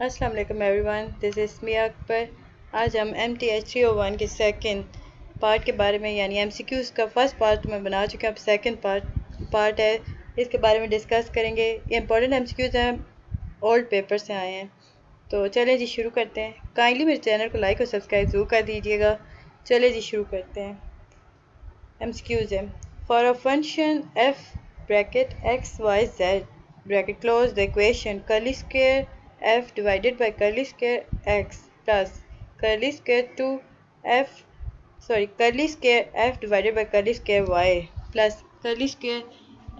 अस्सलाम वालेकुम everyone, this is मिया अकबर। आज हम mth301 के सेकंड पार्ट के बारे में यानी MCQs का फर्स्ट पार्ट मैं बना चुका हूँ। अब सेकंड पार्ट है, इसके बारे में डिस्कस करेंगे। ये इंपॉर्टेंट MCQs हैं, ओल्ड पेपर से आए हैं। तो चले जी शुरू करते हैं। काइंडली मेरे चैनल को लाइक और सब्सक्राइब ज़रूर कर दीजिएगा। चले जी शुरू करते हैं। MCQs है, for a function f bracket x y z bracket close the equation curly square f divided by curly square x plus curly square 2 f curly square f divided by curly square y plus curly square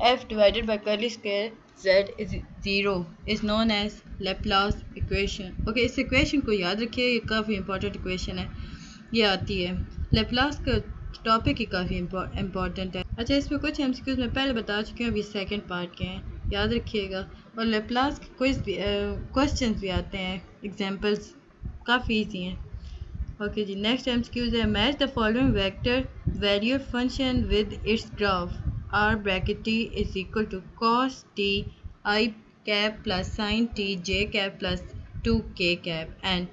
f divided by curly square z is 0 is known as Laplace equation। Okay, इस equation को याद रखिए, ये काफ़ी important equation है। ये आती है लेप्लास का टॉपिक ही काफ़ी इम्पॉर्टेंट है। अच्छा, इसमें कुछ MCQs मैं पहले बता चुकी हूँ, अभी सेकंड पार्ट के हैं, याद रखिएगा। और लेप्लास के क्विज भी क्वेश्चंस भी आते हैं, एग्जांपल्स काफ़ी इजी हैं। ओके जी, नेक्स्ट MCQs है, match the following vector valued function with its graph r bracket t is equal to cos t I cap plus sin t j cap plus 2k cap and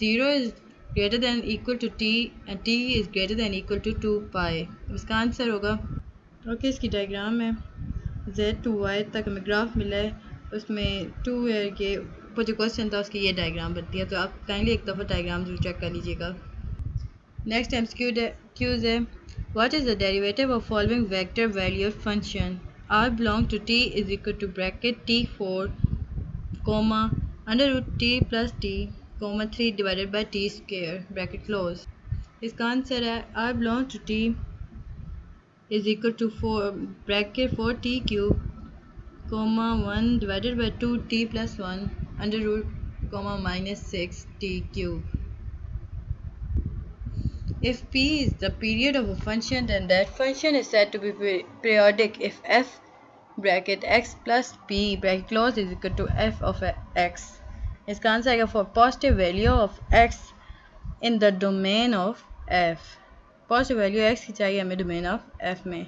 0 is greater than equal to t and t is greater than equal to 2 pi। इसका answer होगा, okay, इसकी diagram है, z to y तक हमें graph मिला है, उसमें 2 है, ये ऊपर जो क्वेश्चन था उसकी ये डायग्राम बनती है। तो आप काइंडली एक दफ़ा डायग्राम जरूर चेक कर लीजिएगा। नेक्स्ट MCQs है, what is the derivative of following vector valued function r belong to t is equal to bracket t4 comma under root t plus t comma 3 divided by t square bracket close। इसका answer है r belongs to t is equal to 4 bracket 4t cube comma 1 divided by 2t plus 1 under root comma minus 6t cube। If p is the period of a function, then that function is said to be periodic if f bracket x plus p bracket close is equal to f of x। इसका answer आएगा for positive value of x in the domain of f। Positive value x की चाहिए हमें domain of f में।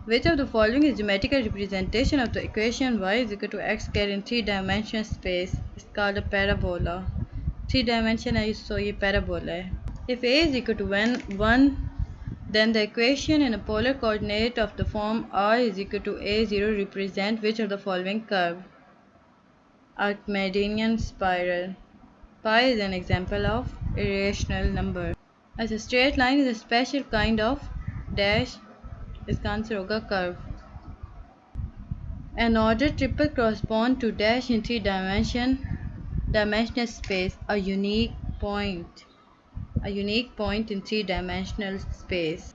Which of the following is geometrical representation of the equation y is equal to x square in 3-dimensional space? It's called a parabola। 3 dimension है, so ये parabola है। If a is equal to 1, then the equation in a polar coordinate of the form r is equal to a0 represent which of the following curve? Archimedean spiral। Pi is an example of irrational number। As a straight line is a special kind of dash, इसका answer होगा curve। An ordered triple corresponds to dash in 3-dimensional space, a unique point in 3-dimensional space।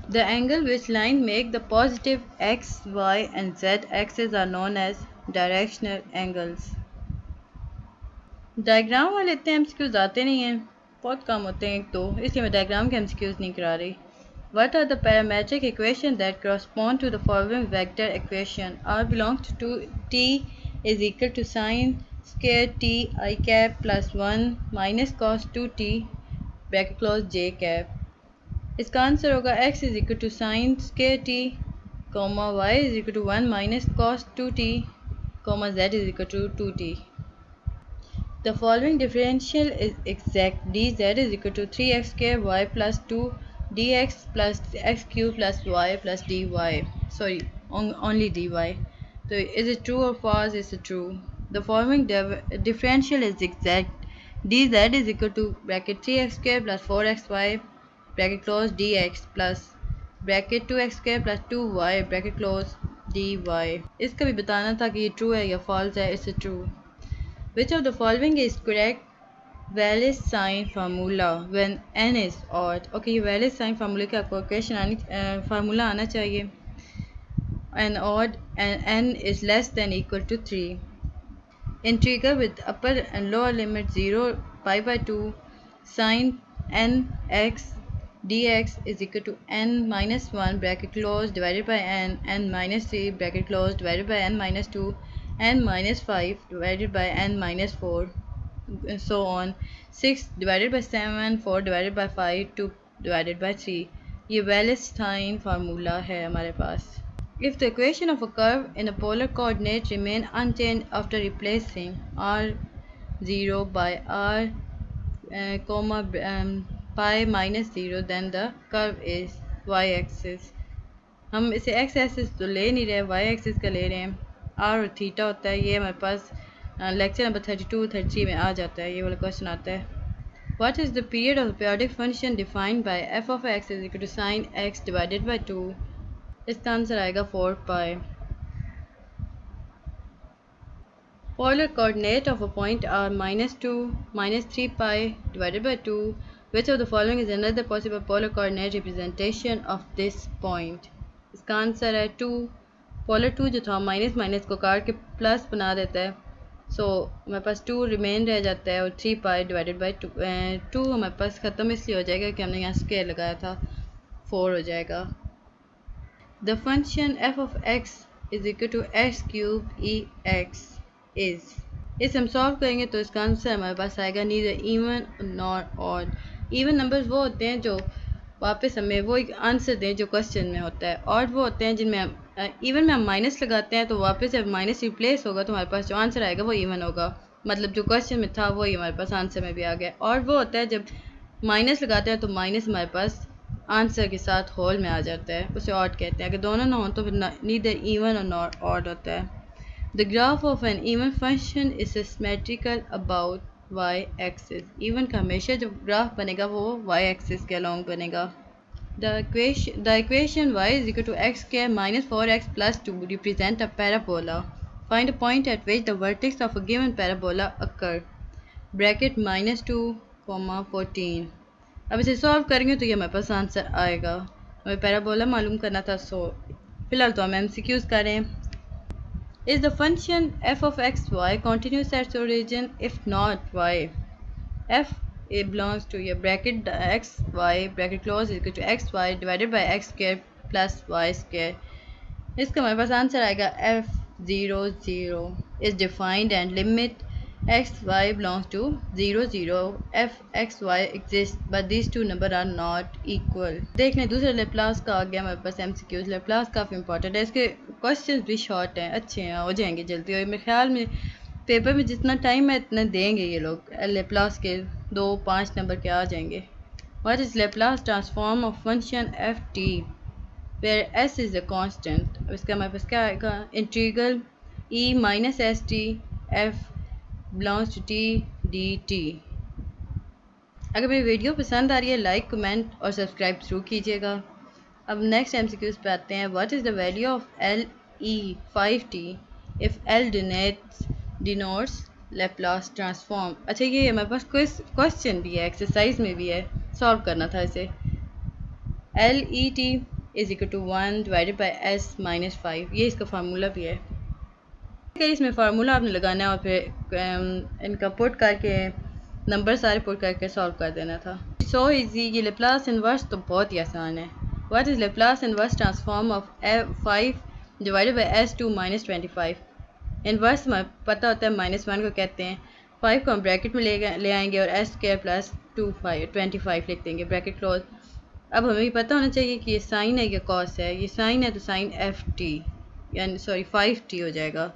The angle which lines make the positive x, y and z axes are known as directional angles। Diagram वाले इतने MCQs आते नहीं हैं, बहुत कम होते हैं एक तो, इसलिए मैं डायग्राम के MCQs नहीं करा रही। What are the parametric equations that correspond to the following vector equation? R belongs to t is equal to sin square t I cap plus 1 minus cos 2t bracket close j cap। इसका answer होगा x is equal to sin square t, y is equal to 1 minus cos 2t, z is equal to 2t। The following differential is exact। dz is equal to 3x square y plus 2 dx plus x cube plus y plus dy। Sorry, only dy। So is it true or false? Is it true? The following differential is exact। dz is equal to bracket 3x square plus 4xy bracket close dx plus bracket 2x square plus 2y bracket close dy। इसका भी बताना था कि ये true है या false है। It's true. Which of the following is correct Wallis sign formula when n is odd? Okay, ये Wallis sign formula का आपको क्वेश्चन फार्मूला आना चाहिए। N odd and n is less than equal to 3। Integer with upper and lower limit 0 pi by 2 sin n x dx is equal to n minus 1 bracket close divided by n minus 3 bracket close divided by n minus 2 n minus 5 divided by n minus 4 and so on, 6 divided by 7, 4 divided by 5, 2 divided by 3। ये Wallis sign formula है हमारे पास। If the equation of a curve in a polar coordinate remain unchanged after replacing r0 by r pi minus 0, then the curve is y-axis. हम इसे x axis तो ले नहीं रहे, y axis का ले रहे हैं. r और थीटा होता है. ये हमारे पास लेक्चर नंबर 32-33 में आ जाता है. ये वाला क्वेश्चन आता है. What is the period of the periodic function defined by f of x is equal to sin x divided by 2? इसका आंसर आएगा 4 pi. Polar coordinate of a point are -2, -3 pi divided by 2. Which of the following is another possible polar coordinate representation of this point? इसका answer है 2. Polar 2 जो था minus minus को काट के plus बना देता है. सो हमारे पास 2 रिमेन रह जाता है और 3 पाई डिवाइडेड बाई 2 हमारे पास ख़त्म इसलिए हो जाएगा कि हमने यहाँ स्क्वायर लगाया था. 4 हो जाएगा. The function f of x is equal to x cube e x is. इसे हम सॉल्व करेंगे तो इसका आंसर हमारे पास आएगा neither even nor odd. Even numbers वो होते हैं जो वापस हमें वो एक आंसर दें जो क्वेश्चन में होता है. ऑड वो होते हैं जिनमें हम इवन में हम माइनस लगाते हैं तो वापस जब माइनस रिप्लेस होगा तो हमारे पास जो आंसर आएगा वो इवन होगा. मतलब जो क्वेश्चन में था वही हमारे पास आंसर में भी आ गया. और वो होता है जब माइनस लगाते हैं तो माइनस हमारे पास आंसर के साथ होल में आ जाता है, उसे ऑड कहते हैं. अगर दोनों ना हो तो फिर नीदर इवन और नॉर ऑड होता है. The graph of an even function is symmetrical about y axis. Even का हमेशा जो ग्राफ बनेगा वो y एक्सिस के अलोंग बनेगा. The equation y is equal to x square minus 4x plus 2 represent a parabola. Find a point at which the vertex of a given parabola occur. Bracket -2, 14. अब इसे सॉल्व करेंगे तो ये हमारे पास answer आएगा. हमें पैराबोला मालूम करना था. सो फिलहाल तो हम MCQs करें. Is the function f of x y continuous at its origin? If not, why? F it belongs to your bracket x y bracket close is equal to x y divided by x square plus y square. इसका हमारे पास answer आएगा f(0, 0) is defined and limit x y belongs to 0 0 f x y exists but these two numbers are not equal. देख लें दूसरे Laplace का आ गया हमारे पास MCQs. Laplace काफ़ी इंपॉर्टेंट है. इसके क्वेश्चंस भी शॉर्ट हैं, अच्छे हैं, हो जाएंगे जल्दी. और मेरे ख्याल में पेपर में जितना टाइम है इतना देंगे ये लोग. लेप्लास के 2-5 नंबर के आ जाएंगे. What is Laplace transform of function F T where S is a constant. अब इसका हमारे पास क्या आएगा? Integral e minus S T F belongs to T D T. अगर मेरी वीडियो पसंद आ रही है लाइक कमेंट और सब्सक्राइब ज़रूर कीजिएगा. अब नेक्स्ट MCQs पे आते हैं. What is the value of LE5T if L denotes Laplace transform. अच्छा ये हमारे पास क्वेश्चन भी है, एक्सरसाइज में भी है, सॉल्व करना था इसे. LET is equal to 1 divided by S minus 5. ये इसका फार्मूला भी है. इसमें फार्मूला आपने लगाना है और फिर इनका पुट करके नंबर सारे पुट करके सॉल्व कर देना था. So easy. ये लेप्लास इन्वर्स तो बहुत ही आसान है. What is Laplace inverse transform of 5 divided by S2 minus 25. Inverse हमें पता होता है -1 को कहते हैं. 5 को हम ब्रैकेट में ले आएंगे और S स्क्वायर प्लस 25 लिख देंगे ब्रैकेट क्लोज. अब हमें भी पता होना चाहिए कि ये साइन है या कॉस है. ये साइन है तो साइन FT यानी 5T हो जाएगा.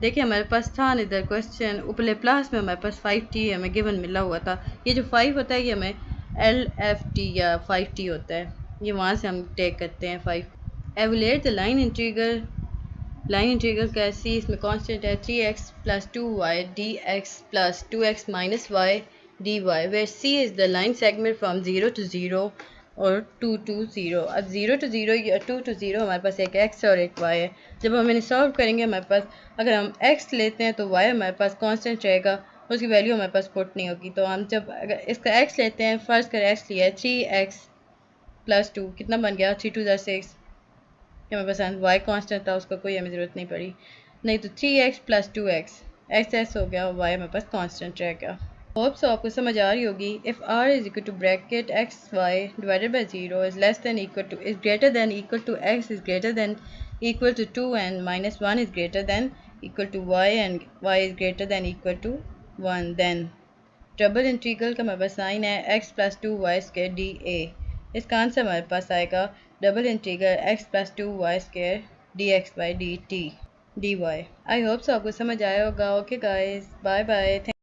देखिए हमारे पास था इधर क्वेश्चन ऊपर लेप्लास में हमारे पास 5T हमें गिवन मिला हुआ था. ये जो 5 होता है ये हमें LFT या 5T होता है. ये वहाँ से हम टेक करते हैं 5. Evaluate the line integral. Line integral कैसी? इसमें कांस्टेंट है 3x plus 2y dx plus 2x minus y dy where c is the line segment from 0 to 0 और 2 to 0. अब 0 to 0 या 2 to 0 हमारे पास एक x और एक y है. जब हम इन्हें सॉल्व करेंगे हमारे पास अगर हम x लेते हैं तो y हमारे पास कांस्टेंट रहेगा, उसकी वैल्यू हमारे पास पुट नहीं होगी. तो हम जब अगर इसका x लेते हैं, फर्स्ट कर x लिया है 3x प्लस 2 कितना बन गया 3 2 6. हमें पसंद y कांस्टेंट था उसका कोई हमें ज़रूरत नहीं पड़ी. नहीं तो 3x प्लस 2x x हो गया और y हमारे पास कांस्टेंट रह गया. होप सो आपको समझ आ रही होगी. If r is equal to bracket x y divided by 0 is less than equal to is greater than equal to x is greater than equal to 2 and -1 is greater than equal to y and y is greater than equal to 1 then double integral का हमारे पास sine है x plus 2y square dA. इसका answer हमारे पास आएगा double integral x plus 2y square dx by dt dy। I hope so आपको समझ आया होगा। Okay guys, bye bye.